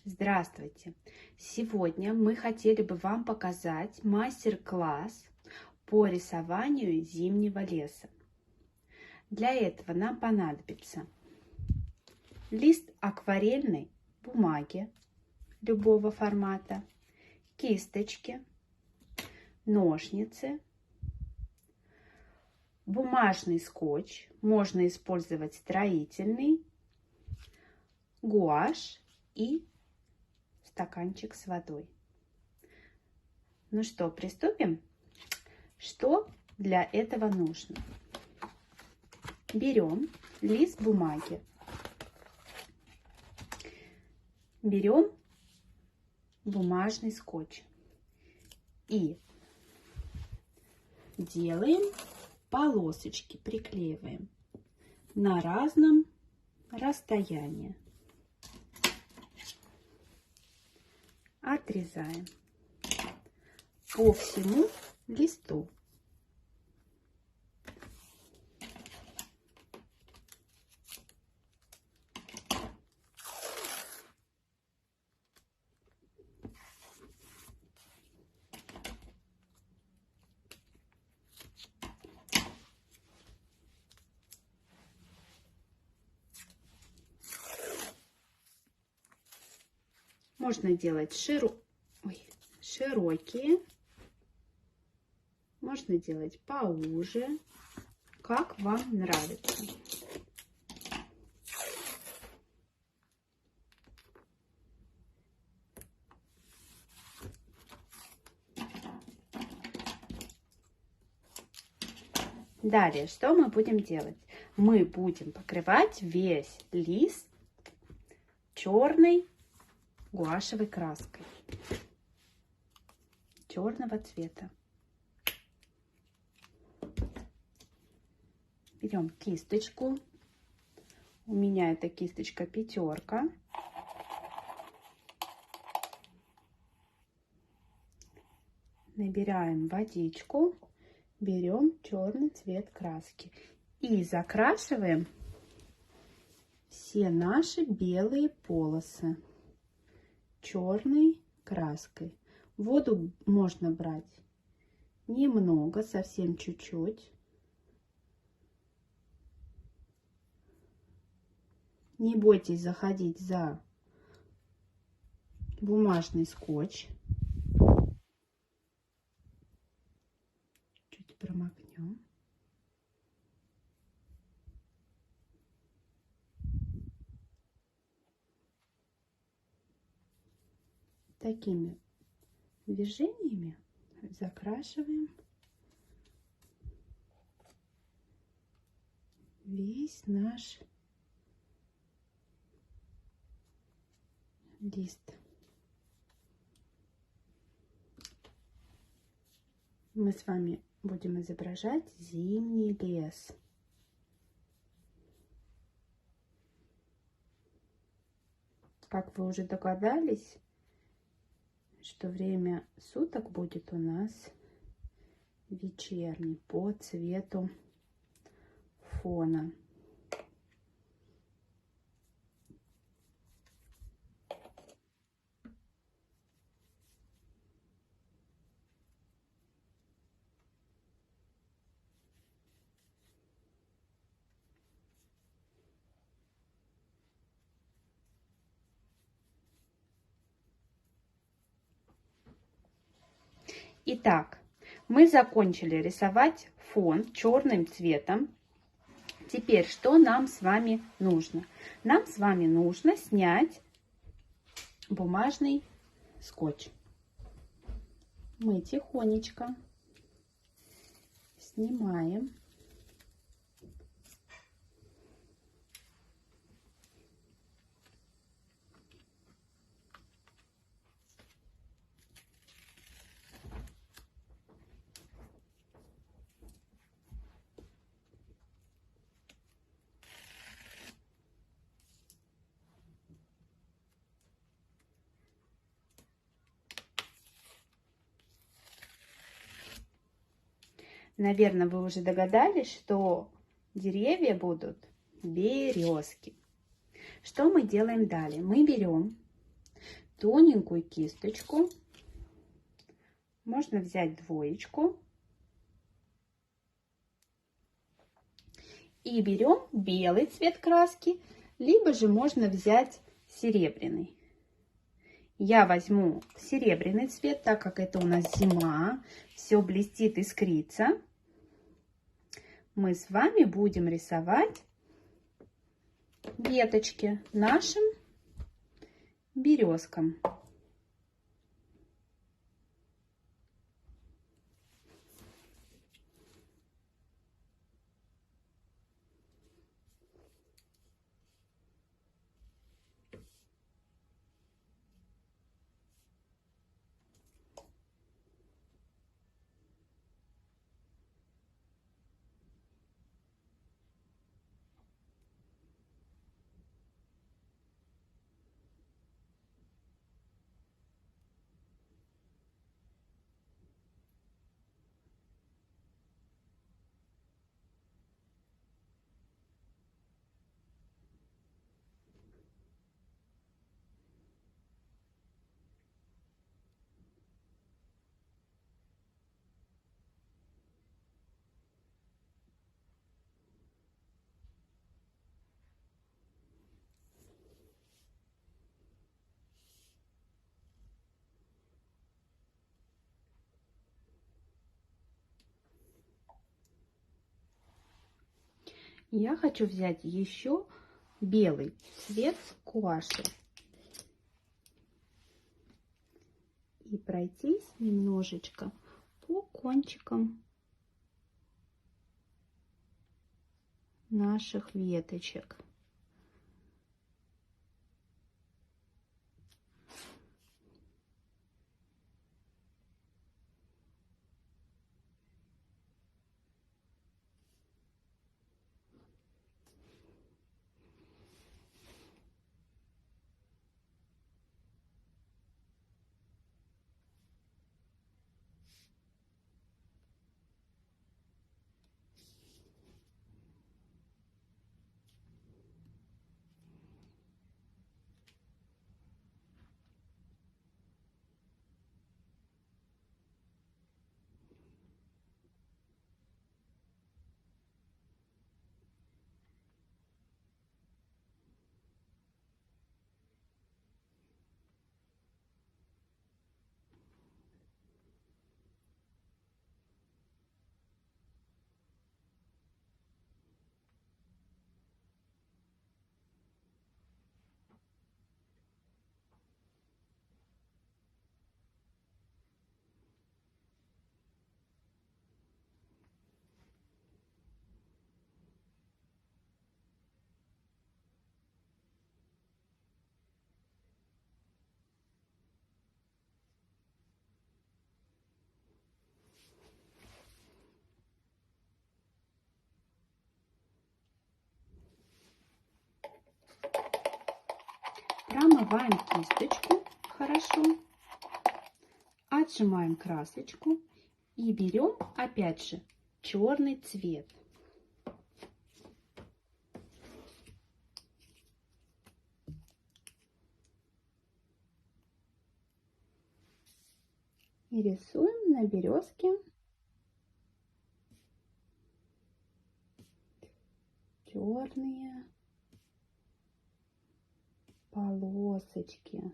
Здравствуйте! Сегодня мы хотели бы вам показать мастер-класс по рисованию зимнего леса. Для этого нам понадобится лист акварельной бумаги любого формата, кисточки, ножницы, бумажный скотч, можно использовать строительный, гуашь и стаканчик с водой. Ну что, приступим? Что для этого нужно? Берем лист бумаги, берем бумажный скотч и делаем полосочки, приклеиваем на разном расстоянии. Отрезаем по всему листу. Можно делать широкие, можно делать поуже, как вам нравится. Далее, что мы будем делать? Мы будем покрывать весь лист черной гуашевой краской черного цвета. Берем кисточку. У меня это кисточка 5. Набираем водичку, берем черный цвет краски и закрашиваем все наши белые полосы черной краской. Воду можно брать немного, совсем чуть-чуть. Не бойтесь заходить за бумажный скотч. Чуть промокнем. Такими движениями закрашиваем весь наш лист. Мы с вами будем изображать зимний лес. Как вы уже догадались, что время суток будет у нас вечерний по цвету фона. Итак, мы закончили рисовать фон черным цветом. Теперь, что нам с вами нужно? Нам с вами нужно снять бумажный скотч. Мы тихонечко снимаем. Наверное, вы уже догадались, что деревья будут березки. Что мы делаем далее? Мы берем тоненькую кисточку. Можно взять двоечку. И берем белый цвет краски, либо же можно взять серебряный. Я возьму серебряный цвет, так как это у нас зима, все блестит, искрится. Мы с вами будем рисовать веточки нашим березкам. Я хочу взять еще белый цвет гуаши и пройтись немножечко по кончикам наших веточек. Промываем кисточку хорошо, отжимаем красочку и берем опять же черный цвет. И рисуем на березке черные полосочки.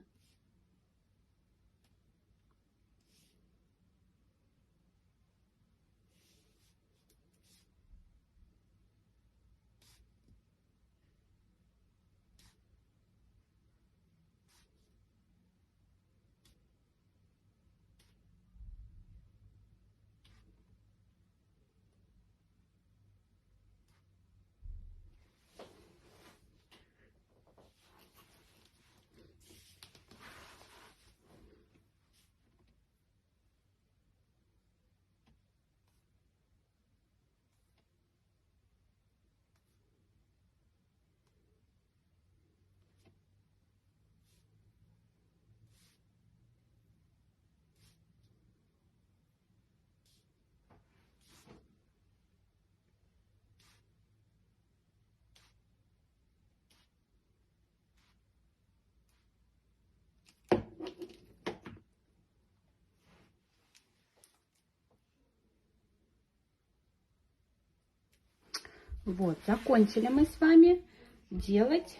Вот, закончили мы с вами делать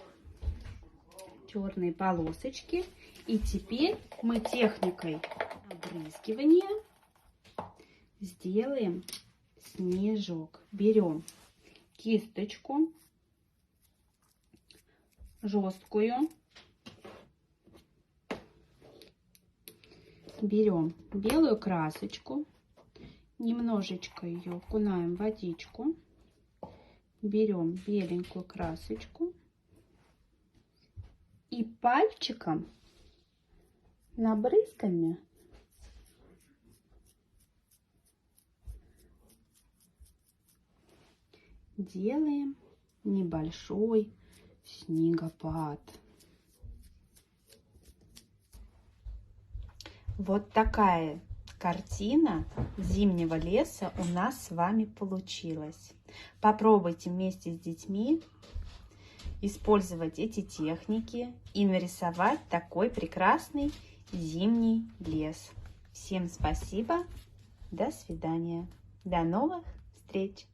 черные полосочки. И теперь мы техникой обрызгивания сделаем снежок. Берем кисточку жесткую, берем белую красочку, немножечко ее окунаем в водичку, берем беленькую красочку и пальчиком набрызгаем делаем небольшой снегопад. Вот такая картина зимнего леса у нас с вами получилась. Попробуйте вместе с детьми использовать эти техники и нарисовать такой прекрасный зимний лес. Всем спасибо, до свидания, до новых встреч!